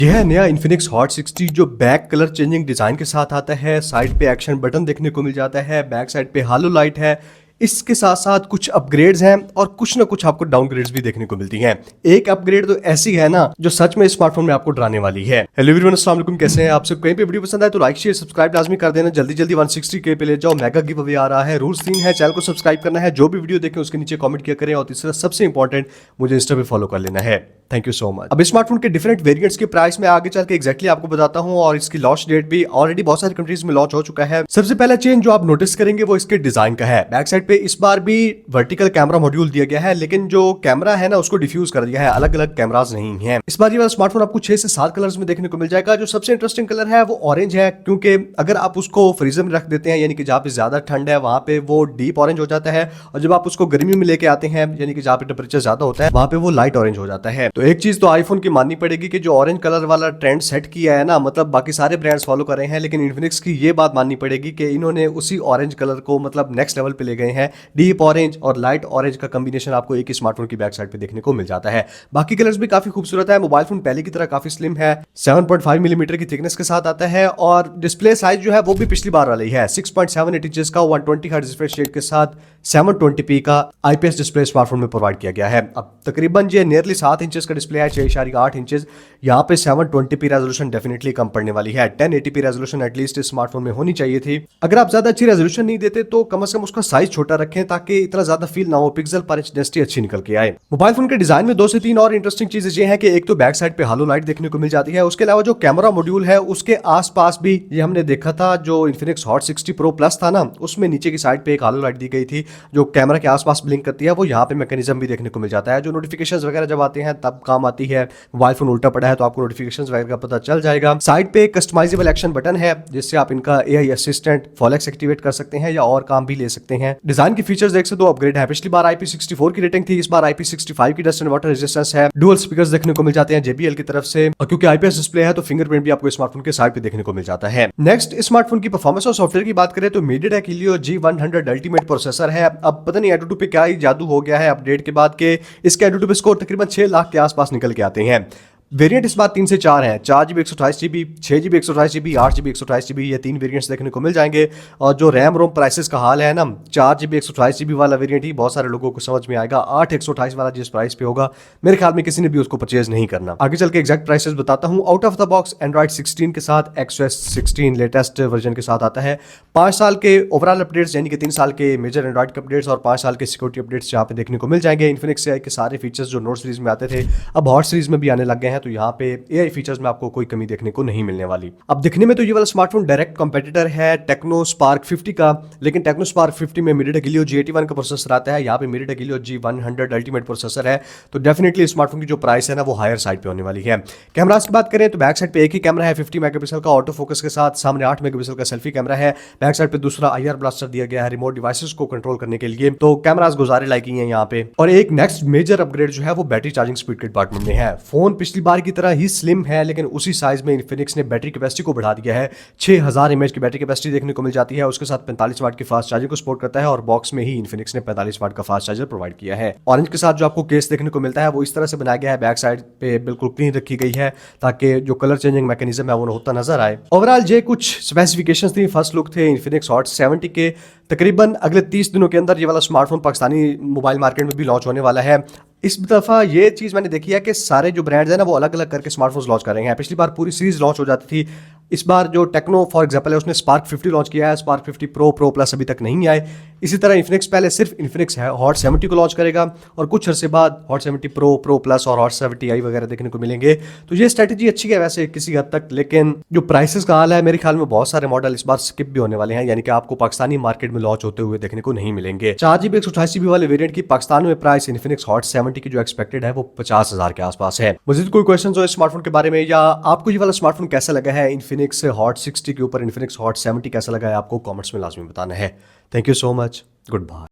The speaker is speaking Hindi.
यह है नया Infinix Hot 60 जो बैक कलर चेंजिंग डिजाइन के साथ आता है। साइड पे एक्शन बटन देखने को मिल जाता है, बैक साइड पे हालो लाइट है। इसके साथ साथ कुछ अपग्रेड्स हैं और कुछ ना कुछ आपको डाउनग्रेड्स भी देखने को मिलती हैं। एक अपग्रेड तो ऐसी है ना जो सच में स्मार्टफोन में आपको डराने वाली है। हेलो एवरीवन, अस्सलाम वालेकुम, कैसे हैं आप सब? कहीं पे वीडियो पसंद आए तो लाइक शेयर सब्सक्राइब लाजमी कर देना। जल्दी जल्दी 160K पे ले जाओ, मेगा गिव अवे आ रहा है। रूल्स 3 है, चैनल को सब्सक्राइब करना है, जो भी वीडियो देखें उसके नीचे कमेंट किया करें, और तीसरा सबसे इंपॉर्टेंट, मुझे इंस्टा पे फॉलो कर लेना है। Thank you so much. अब स्मार्टफोन के डिफरेंट वेरिएंट्स के प्राइस में आगे चल के एक्जैक्टली आपको बताता हूं, और इसकी लॉन्च डेट भी ऑलरेडी बहुत सारी कंट्रीज में लॉन्च हो चुका है। सबसे पहला चेंज जो आप नोटिस करेंगे वो इसके डिजाइन का है। बैक साइड पे इस बार भी वर्टिकल कैमरा मॉड्यूल दिया गया है, लेकिन जो कैमरा है ना उसको डिफ्यूज कर दिया है, अलग अलग कैमराज नहीं है। इस बार ये वाला स्मार्टफोन आपको 6 से 7 कलर्स में देखने को मिल जाएगा। जो सबसे इंटरेस्टिंग कलर है वो ऑरेंज है, क्योंकि अगर आप उसको फ्रीजर में रख देते हैं, यानी कि जहां पे ज्यादा ठंड है वहां पे वो डीप ऑरेंज हो जाता है, और जब आप उसको गर्मी में लेके आते हैं, यानी कि जहां पे टेम्परेचर ज्यादा होता है, वहां पे वो लाइट ऑरेंज हो जाता है। तो एक चीज तो आईफोन की माननी पड़ेगी कि जो ऑरेंज कलर वाला ट्रेंड सेट किया है ना, मतलब बाकी सारे ब्रांड्स फॉलो कर रहे हैं, लेकिन इन्फिनिक्स की ये बात माननी पड़ेगी कि इन्होंने उसी ऑरेंज कलर को मतलब नेक्स्ट लेवल पे ले गए हैं। डीप ऑरेंज और लाइट ऑरेंज का कॉम्बिनेशन आपको एक ही स्मार्टफोन की बैक साइड पे देखने को मिल जाता है। बाकी कलर्स भी काफी खूबसूरत है। मोबाइल फोन पहले की तरह काफी स्लिम है, 7.5 मिलीमीटर की थिकनेस के साथ आता है, और डिस्प्ले साइज जो है वो भी पिछली बार वाला ही है। 6.78 इंचेस का 120 हर्ट्ज रिफ्रेश रेट के साथ 720p का IPS डिस्प्ले स्मार्टफोन में प्रोवाइड किया गया है। अब तकरीबन ये नियरली 7 इंचेस का डिस्प्ले है, 6.8 इंचेस। यहाँ पे 720p रेजोल्यूशन डेफिनेटली कम पड़ने वाली है। 1080p रेजोल्यूशन एटलीस्ट इस स्मार्टफोन में होनी चाहिए थी। अगर आप ज्यादा अच्छी रेजोल्यूशन नहीं देते तो कम से कम उसका साइज छोटा रखें, ताकि इतना ज्यादा फील ना हो, पिक्सल पर इंच डेंसिटी अच्छी निकल के आए। मोबाइल फोन के डिजाइन में 2 से 3 और इंटरेस्टिंग चीजें ये हैं कि एक तो बैक साइड पे हालो लाइट देखने को मिल जाती है। उसके अलावा जो कैमरा मॉड्यूल है उसके आसपास भी, ये हमने देखा था जो Infinix Hot 60 Pro Plus था ना, उसमें नीचे की साइड पे एक हालो लाइट दी गई थी जो कैमरा के आसपास ब्लिंक करती है। वो यहाँ पे मैकेनिज्म भी देखने को मिल जाता है, जो नोटिफिकेशंस वगैरह जब आते हैं तब काम आती है। मोबाइल फोन उल्टा पड़ा है तो आपको नोटिफिकेशंस वगैरह का पता चल जाएगा। साइड पे एक कस्टमाइजेबल एक्शन बटन है, जिससे आप इनका AI असिस्टेंट फॉलेक्स एक्टिवेट कर सकते हैं या और काम भी ले सकते हैं। डिजाइन की फीचर्स देख सकते हो, अपग्रेड है। पिछली बार IP64 की रेटिंग थी, इस बार IP65 की डस्ट एंड वाटर रेजिस्टेंस है। डुअल स्पीकर्स देखने को मिल जाते हैं JBL की तरफ से, और क्योंकि IPS डिस्प्ले है तो फिंगरप्रिंट भी आपको स्मार्टफोन के साइड पे देखने को मिल जाता है। नेक्स्ट, स्मार्टफोन की परफॉर्मेंस और सॉफ्टवेयर की बात करें तो MediaTek Helio G100 ultimate processor है। अब पता नहीं Antutu पे क्या ही जादू हो गया है अपडेट के बाद के इसके Antutu पे स्कोर तकरीबन 6 लाख के आसपास निकल के आते हैं। वेरिएंट इस बार 3 से 4 हैं, 4GB 128GB, 6GB 128GB, 8GB 128GB, ये 3 वेरिएंट्स देखने को मिल जाएंगे। और जो रैम रोम प्राइसेस का हाल है ना, 4GB 128GB वाला वेरिएंट ही बहुत सारे लोगों को समझ में आएगा। 8 128 वाला जिस प्राइस पे होगा, मेरे ख्याल में किसी ने भी उसको परचेज नहीं करना। आगे चल के एग्जैक्ट प्राइसेस बताता हूँ। Out of the box Android 16 के साथ XOS 16 लेटेस्ट वर्जन के साथ आता है। 5 साल के ओवरऑल अपडेट्स, यानी कि 3 साल के मेजर एंड्रॉइड के अपडेट्स और 5 साल के सिक्योरिटी अपडेट्स यहाँ पे देखने को मिल जाएंगे। इन्फिनिक्स AI के सारे फीचर्स जो नोट सीरीज में आते थे अब हॉट सीरीज में भी आने लग गए हैं, तो यहाँ पे AI फीचर्स में आपको कोई कमी देखने को नहीं मिलने वाली। अब दिखने में तो ये वाला स्मार्टफोन डायरेक्ट कंपेटिटर है टेक्नो स्पार्क 50 का, लेकिन टेक्नो स्पार्क 50 में MediaTek Helio G81 का प्रोसेसर आता है, यहाँ पे MediaTek Helio G100 ultimate processor है। तो डेफिनेटली स्मार्टफोन की जो प्राइस है ना वो हायर साइड पे होने वाली है। कैमरास की बात करें तो बैक साइड पे एक ही कैमरा है 50 मेगापिक्सल का ऑटो फोकस के साथ, सामने 8 मेगापिक्सल का सेल्फी कैमरा है। बैक साइड पे दूसरा IR ब्लास्टर दिया गया है रिमोट डिवाइसेस को कंट्रोल करने के लिए। तो कैमरास गुजारे लायक ही है यहाँ पे। और एक नेक्स्ट मेजर अपग्रेड जो है वो बैटरी चार्जिंग स्पीड के डिपार्टमेंट में है। फोन पिछली बार की तरह ही स्लिम है, लेकिन उसी साइज में इन्फिनिक्स ने बैटरी कैपेसिटी को बढ़ा दिया है। 6000 mAh की बैटरी कैपेसिटी देखने को मिल जाती है। उसके साथ 45 वाट की फास्ट चार्जिंग को सपोर्ट करता है, और बॉक्स में ही इन्फिनिक्स ने 45 वाट का फास्ट चार्जर प्रोवाइड किया है। ऑरेंज के साथ जो आपको केस देखने को मिलता है वो इस तरह से बनाया गया है, बैक साइड पे बिल्कुल क्लीन रखी गई है, ताकि जो कलर चेंजिंग मैकेनिज्म है वो होता नजर आए। ओवरऑल ये कुछ स्पेसिफिकेशंस थी, फर्स्ट लुक थे Infinix Hot 70 के। तकरीबन अगले 30 दिनों के अंदर ये वाला स्मार्टफोन पाकिस्तानी मोबाइल मार्केट में भी लॉन्च होने वाला है। इस दफा ये चीज मैंने देखी है कि सारे जो ब्रांड्स हैं ना वो अलग अलग करके स्मार्टफोन्स लॉन्च कर रहे हैं। पिछली बार पूरी सीरीज लॉन्च हो जाती थी, इस बार जो टेक्नो फॉर एग्जांपल है उसने स्पार्क 50 लॉन्च किया है, स्पार्क 50 प्रो प्लस अभी तक नहीं आए। इसी तरह इन्फिनिक्स पहले सिर्फ इन्फिनिक्स है हॉट 70 को लॉन्च करेगा, और कुछ अरसे बाद हॉट 70 प्रो प्लस और हॉट 70i वगैरह देखने को मिलेंगे। तो ये स्ट्रेटेजी अच्छी है वैसे किसी हद तक, लेकिन जो प्राइसेस का हाल है मेरे ख्याल में बहुत सारे मॉडल इस बार स्किप भी होने वाले हैं, यानी कि आपको पाकिस्तानी मार्केट में लॉन्च होते हुए देखने को नहीं मिलेंगे। 4GB 128GB वाले वेरिएंट की पाकिस्तान में प्राइस Infinix Hot 70 की जो एक्सपेक्टेड है वो 50,000 के आसपास है। मजीद कोई क्वेश्चन हो इस स्मार्टफोन के बारे में, या आपको ये वाला स्मार्टफोन कैसा लगा है Infinix Hot 60 के ऊपर Infinix Hot 70 कैसा लगा है, आपको कमेंट्स में लाजमी बताना है। Thank you so much, good bye.